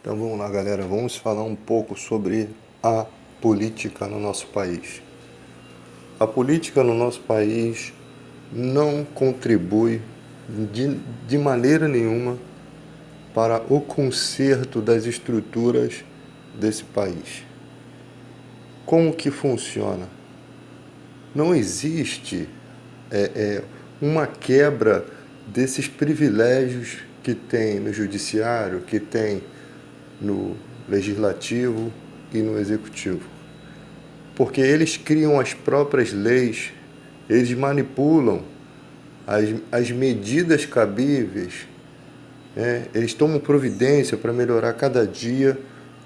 Então vamos lá, galera, vamos falar um pouco sobre a política no nosso país. A política no nosso país não contribui de maneira nenhuma para o conserto das estruturas desse país. Como que funciona? Não existe uma quebra desses privilégios que tem no judiciário, que tem no legislativo e no executivo. Porque eles criam as próprias leis, eles manipulam as medidas cabíveis, né? Eles tomam providência para melhorar cada dia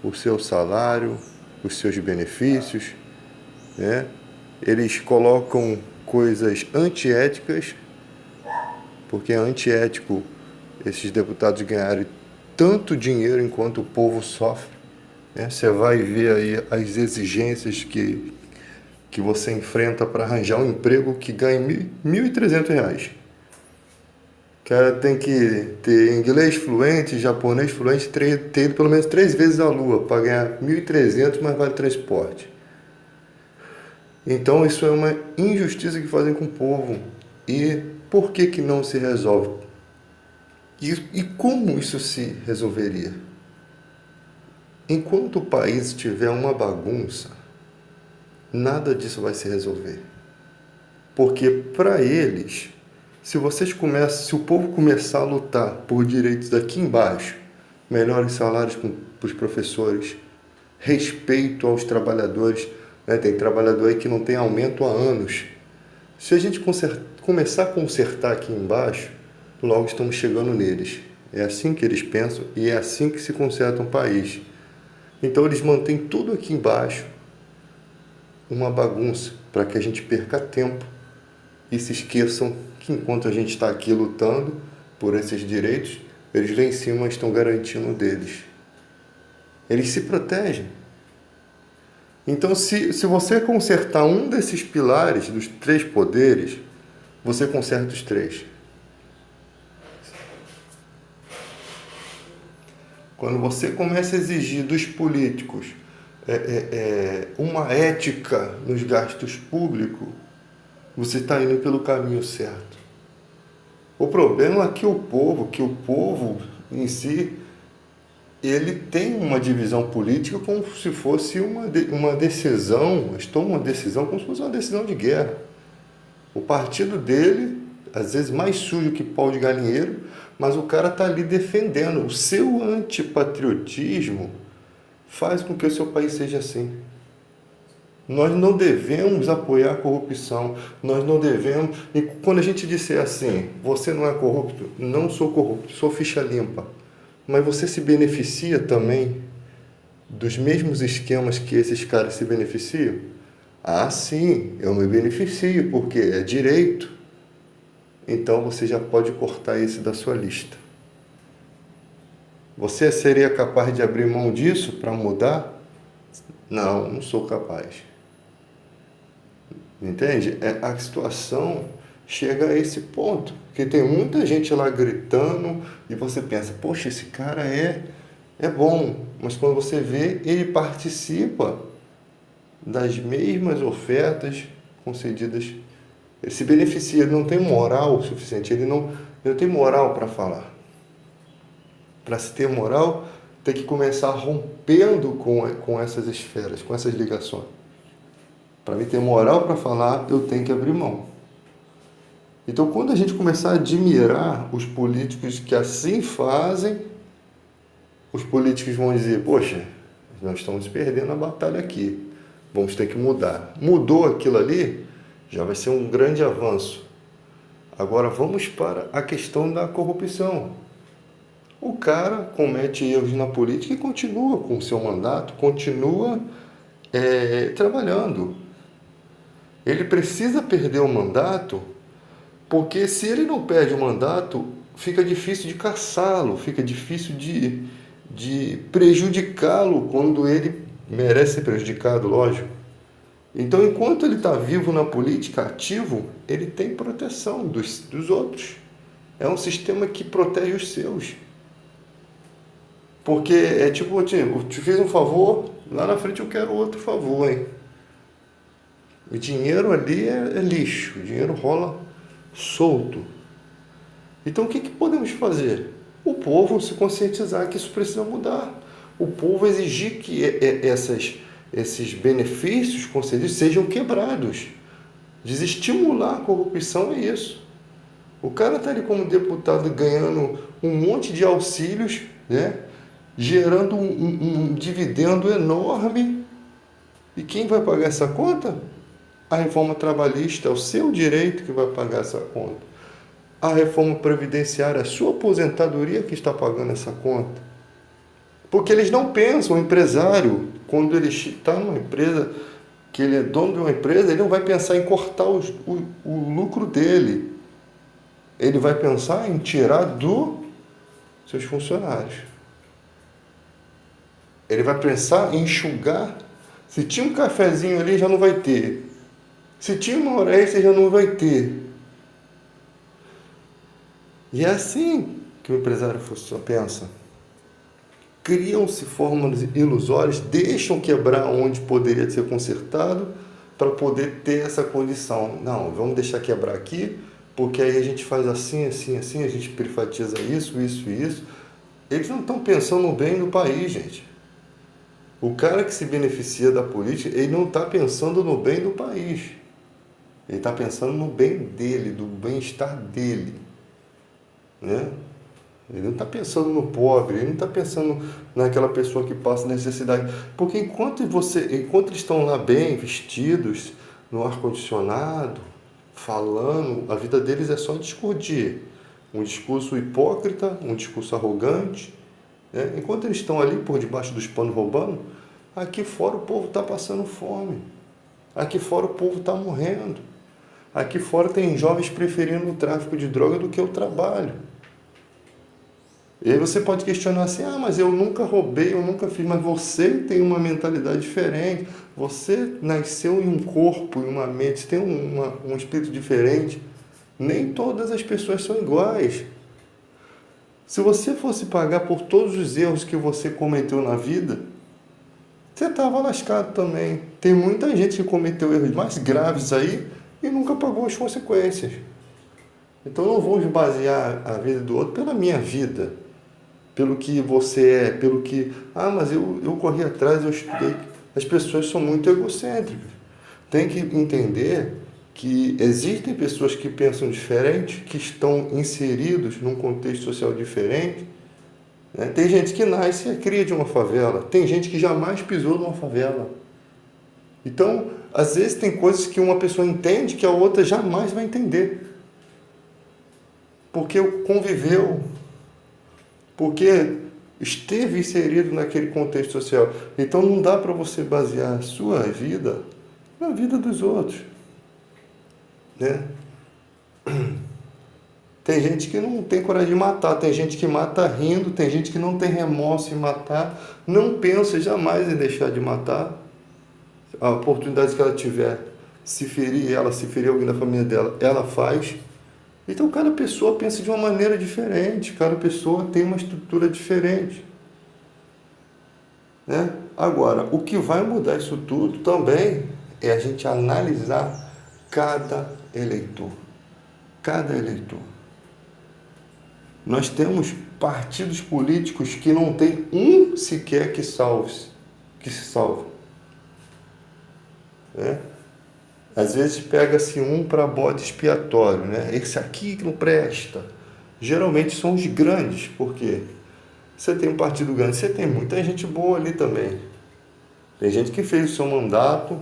o seu salário, os seus benefícios, né? Eles colocam coisas antiéticas, porque é antiético esses deputados ganharem tanto dinheiro enquanto o povo sofre, né? Você vai ver aí as exigências que você enfrenta para arranjar um emprego que ganhe R$ 1.300. O cara tem que ter inglês fluente, japonês fluente, ter ido pelo menos 3 vezes à lua para ganhar 1.300, mas vale transporte. Então isso é uma injustiça que fazem com o povo. E por que não se resolve? E como isso se resolveria? Enquanto o país tiver uma bagunça, nada disso vai se resolver. Porque para eles, se o povo começar a lutar por direitos daqui embaixo, melhores salários para os professores, respeito aos trabalhadores, né? Tem trabalhador aí que não tem aumento há anos. Se a gente começar a consertar aqui embaixo, logo estamos chegando neles. É assim que eles pensam e é assim que se conserta um país. Então eles mantêm tudo aqui embaixo uma bagunça para que a gente perca tempo e se esqueçam que enquanto a gente está aqui lutando por esses direitos, eles lá em cima estão garantindo deles. Eles se protegem. Então, se você consertar um desses pilares dos três poderes, você conserta os três. Quando você começa a exigir dos políticos uma ética nos gastos públicos, você está indo pelo caminho certo. O problema é que o povo em si, ele tem uma divisão política como se fosse uma decisão, eles tomam uma decisão como se fosse uma decisão de guerra. O partido dele, às vezes mais sujo que pau de galinheiro, mas o cara está ali defendendo. O seu antipatriotismo faz com que o seu país seja assim. Nós não devemos apoiar a corrupção, nós não devemos... E quando a gente disser assim, você não é corrupto, não sou corrupto, sou ficha limpa, mas você se beneficia também dos mesmos esquemas que esses caras se beneficiam? Ah, sim, eu me beneficio, porque é direito. Então você já pode cortar esse da sua lista. Você seria capaz de abrir mão disso para mudar? Não, não sou capaz. Entende? A situação chega a esse ponto, que tem muita gente lá gritando e você pensa, poxa, esse cara é bom, mas quando você vê, ele participa das mesmas ofertas concedidas, ele se beneficia, ele não tem moral suficiente, ele não tem moral para falar. Para se ter moral, tem que começar rompendo com essas esferas, com essas ligações. Para mim ter moral para falar, eu tenho que abrir mão. Então, quando a gente começar a admirar os políticos que assim fazem, os políticos vão dizer, poxa, nós estamos perdendo a batalha aqui, vamos ter que mudar. Mudou aquilo ali, já vai ser um grande avanço. Agora vamos para a questão da corrupção. O cara comete erros na política e continua com o seu mandato, continua trabalhando. Ele precisa perder o mandato, porque se ele não perde o mandato, fica difícil de caçá-lo, fica difícil de prejudicá-lo quando ele merece ser prejudicado, lógico. Então, enquanto ele está vivo na política, ativo, ele tem proteção dos outros. É um sistema que protege os seus. Porque é tipo, eu te fiz um favor, lá na frente eu quero outro favor, hein? O dinheiro ali é lixo, o dinheiro rola solto. Então o que, que podemos fazer? O povo se conscientizar que isso precisa mudar. O povo exigir que esses benefícios concedidos sejam quebrados. Desestimular a corrupção é isso. O cara está ali como deputado ganhando um monte de auxílios, né? Gerando um dividendo enorme. E quem vai pagar essa conta? A reforma trabalhista é o seu direito que vai pagar essa conta. A reforma previdenciária, a sua aposentadoria que está pagando essa conta. Porque eles não pensam, o empresário, quando ele está numa empresa, que ele é dono de uma empresa, ele não vai pensar em cortar o lucro dele. Ele vai pensar em tirar dos seus funcionários. Ele vai pensar em enxugar. Se tinha um cafezinho ali, já não vai ter. Se tinha uma hora extra, já não vai ter. E é assim que o empresário pensa. Criam-se fórmulas ilusórias, deixam quebrar onde poderia ser consertado para poder ter essa condição. Não, vamos deixar quebrar aqui, porque aí a gente faz assim, assim, assim, a gente privatiza isso, isso e isso. Eles não estão pensando no bem do país, gente. O cara que se beneficia da política, ele não está pensando no bem do país. Ele está pensando no bem dele, do bem-estar dele. Né? Ele não está pensando no pobre, ele não está pensando naquela pessoa que passa necessidade. Porque enquanto eles estão lá bem vestidos, no ar-condicionado, falando, a vida deles é só discutir. Um discurso hipócrita, um discurso arrogante. Né? Enquanto eles estão ali por debaixo dos panos roubando, aqui fora o povo está passando fome. Aqui fora o povo está morrendo. Aqui fora tem jovens preferindo o tráfico de droga do que o trabalho. E aí você pode questionar assim, mas eu nunca roubei, eu nunca fiz, mas você tem uma mentalidade diferente, você nasceu em um corpo, em uma mente, você tem um espírito diferente. Nem todas as pessoas são iguais. Se você fosse pagar por todos os erros que você cometeu na vida, você estava lascado também. Tem muita gente que cometeu erros mais graves aí e nunca pagou as consequências. Então não vamos basear a vida do outro pela minha vida, pelo que você é, pelo que... mas eu corri atrás, eu estudei. As pessoas são muito egocêntricas. Tem que entender que existem pessoas que pensam diferente, que estão inseridos num contexto social diferente. Né? Tem gente que nasce e é cria de uma favela. Tem gente que jamais pisou numa favela. Então, às vezes tem coisas que uma pessoa entende que a outra jamais vai entender. Porque conviveu, porque esteve inserido naquele contexto social. Então não dá para você basear a sua vida na vida dos outros. Né? Tem gente que não tem coragem de matar, tem gente que mata rindo, tem gente que não tem remorso em matar, não pensa jamais em deixar de matar. A oportunidade que ela tiver, se ferir alguém da família dela, ela faz. Então, cada pessoa pensa de uma maneira diferente, cada pessoa tem uma estrutura diferente. Né? Agora, o que vai mudar isso tudo também é a gente analisar cada eleitor. Cada eleitor. Nós temos partidos políticos que não tem um sequer que se salve. Né? Às vezes pega-se um para bode expiatório, né? Esse aqui que não presta. Geralmente são os grandes, porque você tem um partido grande, você tem muita gente boa ali também. Tem gente que fez o seu mandato,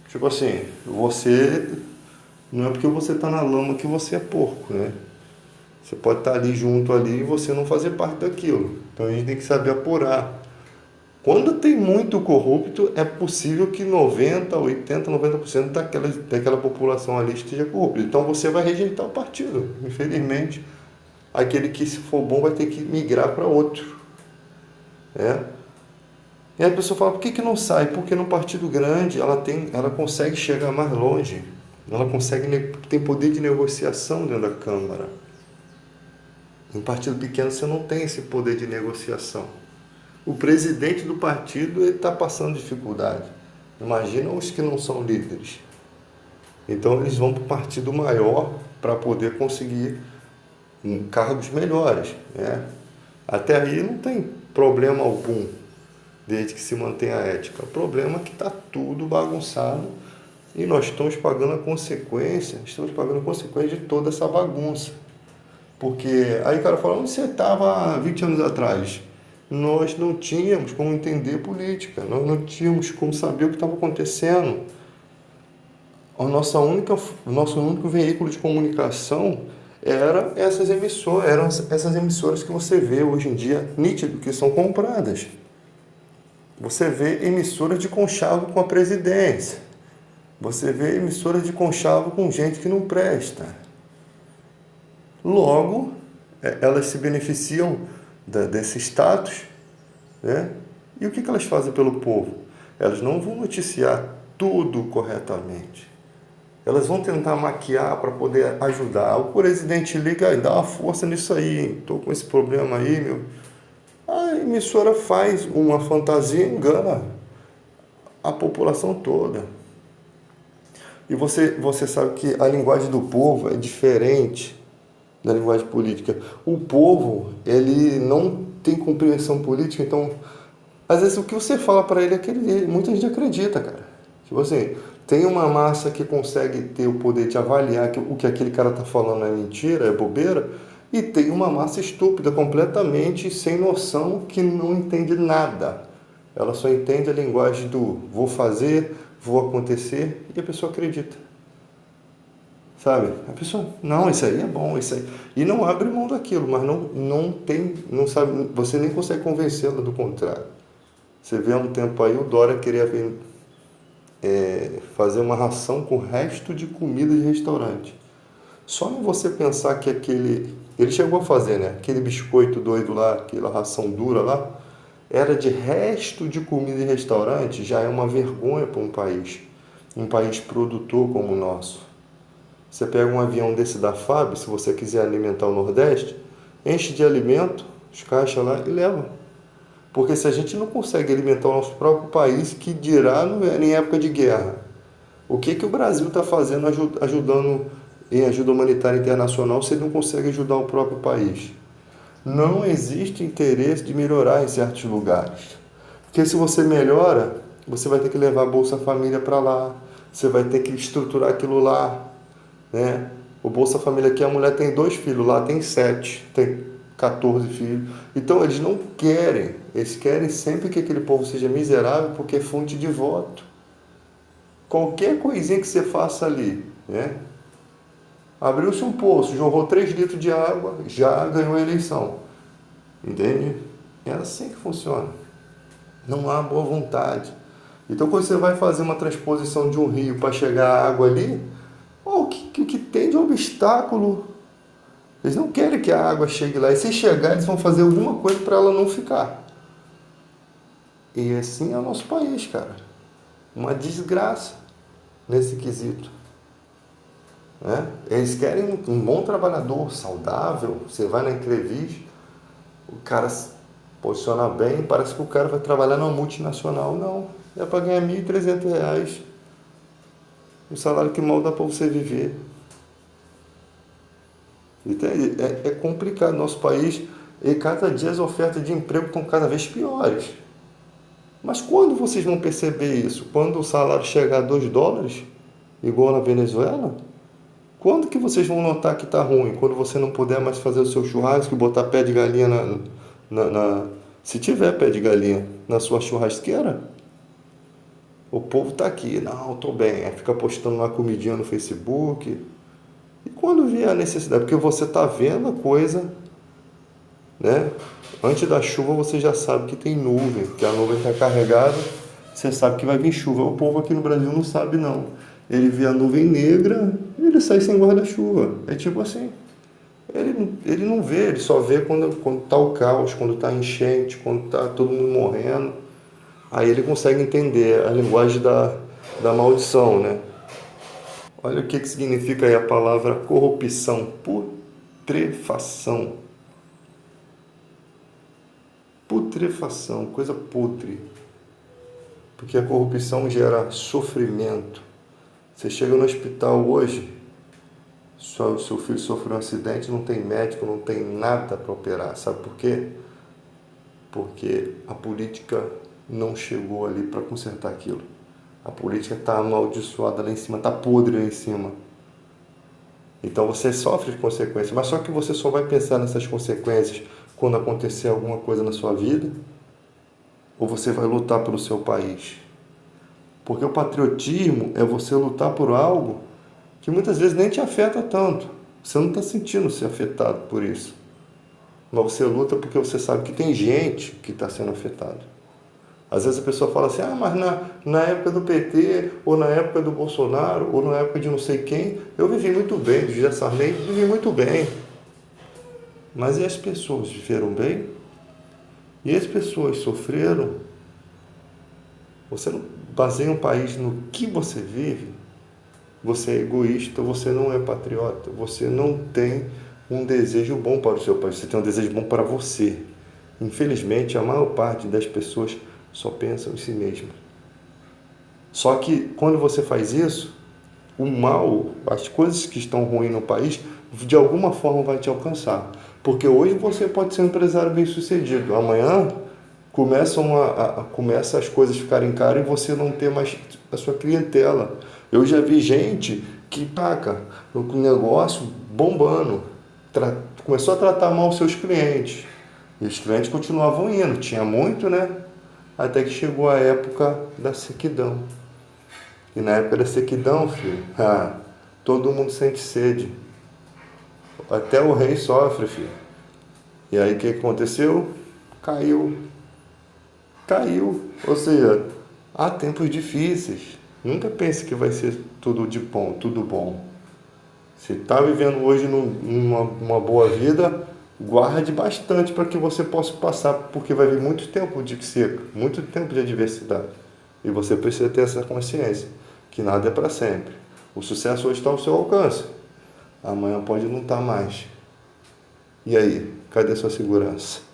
tipo assim, você, não é porque você está na lama que você é porco, né? Você pode estar ali junto ali e você não fazer parte daquilo. Então a gente tem que saber apurar. Quando tem muito corrupto, é possível que 90%, 80%, 90% daquela população ali esteja corrupta. Então você vai rejeitar o partido. Infelizmente, aquele que, se for bom, vai ter que migrar para outro. E a pessoa fala, por que não sai? Porque no partido grande ela consegue chegar mais longe. Ela tem poder de negociação dentro da Câmara. Em partido pequeno você não tem esse poder de negociação. O presidente do partido está passando dificuldade. Imagina os que não são líderes. Então eles vão para o partido maior para poder conseguir cargos melhores, né? Até aí não tem problema algum, desde que se mantenha a ética. O problema é que está tudo bagunçado e nós estamos pagando a consequência, de toda essa bagunça. Porque aí o cara fala, onde você estava 20 anos atrás? Nós não tínhamos como entender política, nós não tínhamos como saber o que estava acontecendo. O nosso único veículo de comunicação eram essas emissoras que você vê hoje em dia, nítido, que são compradas. Você vê emissoras de conchavo com a presidência. Você vê emissoras de conchavo com gente que não presta. Logo, elas se beneficiam desse status, né? E o que elas fazem pelo povo? Elas não vão noticiar tudo corretamente. Elas vão tentar maquiar para poder ajudar. O presidente liga e dá uma força nisso aí, hein? Estou com esse problema aí, meu. A emissora faz uma fantasia e engana a população toda. E você sabe que a linguagem do povo é diferente da linguagem política. O povo, ele não tem compreensão política, então, às vezes o que você fala para ele é que muita gente acredita, cara. Tipo assim, tem uma massa que consegue ter o poder de avaliar que o que aquele cara tá falando é mentira, é bobeira, e tem uma massa estúpida, completamente sem noção, que não entende nada. Ela só entende a linguagem do vou fazer, vou acontecer, e a pessoa acredita. Sabe? A pessoa, não, isso aí é bom, isso aí. E não abre mão daquilo, mas não sabe, você nem consegue convencê-la do contrário. Você vê há um tempo aí o Dória queria fazer uma ração com o resto de comida de restaurante. Só em você pensar que ele chegou a fazer, né? Aquele biscoito doido lá, aquela ração dura lá, era de resto de comida de restaurante, já é uma vergonha para um país produtor como o nosso. Você pega um avião desse da FAB, se você quiser alimentar o Nordeste, enche de alimento, os caixas lá e leva. Porque se a gente não consegue alimentar o nosso próprio país, que dirá em época de guerra? O que o Brasil está fazendo ajudando em ajuda humanitária internacional se ele não consegue ajudar o próprio país? Não existe interesse de melhorar em certos lugares. Porque se você melhora, você vai ter que levar a Bolsa Família para lá, você vai ter que estruturar aquilo lá, né? O Bolsa Família aqui, a mulher tem 2 filhos, lá tem 7, tem 14 filhos. Então eles não querem, eles querem sempre que aquele povo seja miserável porque é fonte de voto. Qualquer coisinha que você faça ali, né? Abriu-se um poço, jorrou 3 litros de água, já ganhou a eleição. Entende? É assim que funciona. Não há boa vontade. Então quando você vai fazer uma transposição de um rio para chegar a água ali, o que tem de obstáculo? Eles não querem que a água chegue lá. E se chegar, eles vão fazer alguma coisa para ela não ficar. E assim é o nosso país, cara. Uma desgraça nesse quesito. Né? Eles querem um bom trabalhador, saudável. Você vai na entrevista, o cara se posiciona bem, parece que o cara vai trabalhar numa multinacional. Não, é para ganhar R$ 1.300. O salário que mal dá para você viver. Entende? É complicado. Nosso país, e cada dia as ofertas de emprego estão cada vez piores. Mas quando vocês vão perceber isso? Quando o salário chegar a $2, igual na Venezuela? Quando que vocês vão notar que está ruim? Quando você não puder mais fazer o seu churrasco e botar pé de galinha se tiver pé de galinha na sua churrasqueira? O povo está aqui, não, estou bem. Aí fica postando uma comidinha no Facebook. E quando vier a necessidade, porque você está vendo a coisa, né? Antes da chuva você já sabe que tem nuvem, que a nuvem está carregada, você sabe que vai vir chuva. O povo aqui no Brasil não sabe não. Ele vê a nuvem negra, ele sai sem guarda-chuva. É tipo assim, ele não vê, ele só vê quando está o caos, quando está enchente, quando está todo mundo morrendo. Aí ele consegue entender a linguagem da maldição, né? Olha o que significa aí a palavra corrupção, putrefação. putrefação, coisa podre. Porque a corrupção gera sofrimento. Você chega no hospital hoje, seu filho sofreu um acidente, não tem médico, não tem nada para operar. Sabe por quê? Porque a política não chegou ali para consertar aquilo. A política está amaldiçoada lá em cima, está podre lá em cima. Então você sofre as consequências, mas só que você só vai pensar nessas consequências quando acontecer alguma coisa na sua vida, ou você vai lutar pelo seu país. Porque o patriotismo é você lutar por algo que muitas vezes nem te afeta tanto. Você não está sentindo ser afetado por isso. Mas você luta porque você sabe que tem gente que está sendo afetada. Às vezes a pessoa fala assim, mas na época do PT, ou na época do Bolsonaro, ou na época de não sei quem, eu vivi muito bem, do José Sarney, vivi muito bem. Mas e as pessoas viveram bem? E as pessoas sofreram? Você não baseia um país no que você vive, você é egoísta, você não é patriota, você não tem um desejo bom para o seu país, você tem um desejo bom para você. Infelizmente, a maior parte das pessoas só pensam em si mesmo. Só que quando você faz isso, o mal, as coisas que estão ruins no país, de alguma forma vai te alcançar. Porque hoje você pode ser um empresário bem sucedido, amanhã começa as coisas ficarem caras e você não ter mais a sua clientela. Eu já vi gente que, com o negócio bombando, começou a tratar mal os seus clientes. E os clientes continuavam indo, tinha muito, né? Até que chegou a época da sequidão. E na época da sequidão, filho, todo mundo sente sede. Até o rei sofre, filho. E aí o que aconteceu? Caiu. Ou seja, há tempos difíceis. Nunca pense que vai ser tudo de bom, tudo bom. Se está vivendo hoje uma boa vida, guarde bastante para que você possa passar, porque vai vir muito tempo de seca, muito tempo de adversidade. E você precisa ter essa consciência, que nada é para sempre. O sucesso hoje está ao seu alcance, amanhã pode não estar mais. E aí, cadê sua segurança?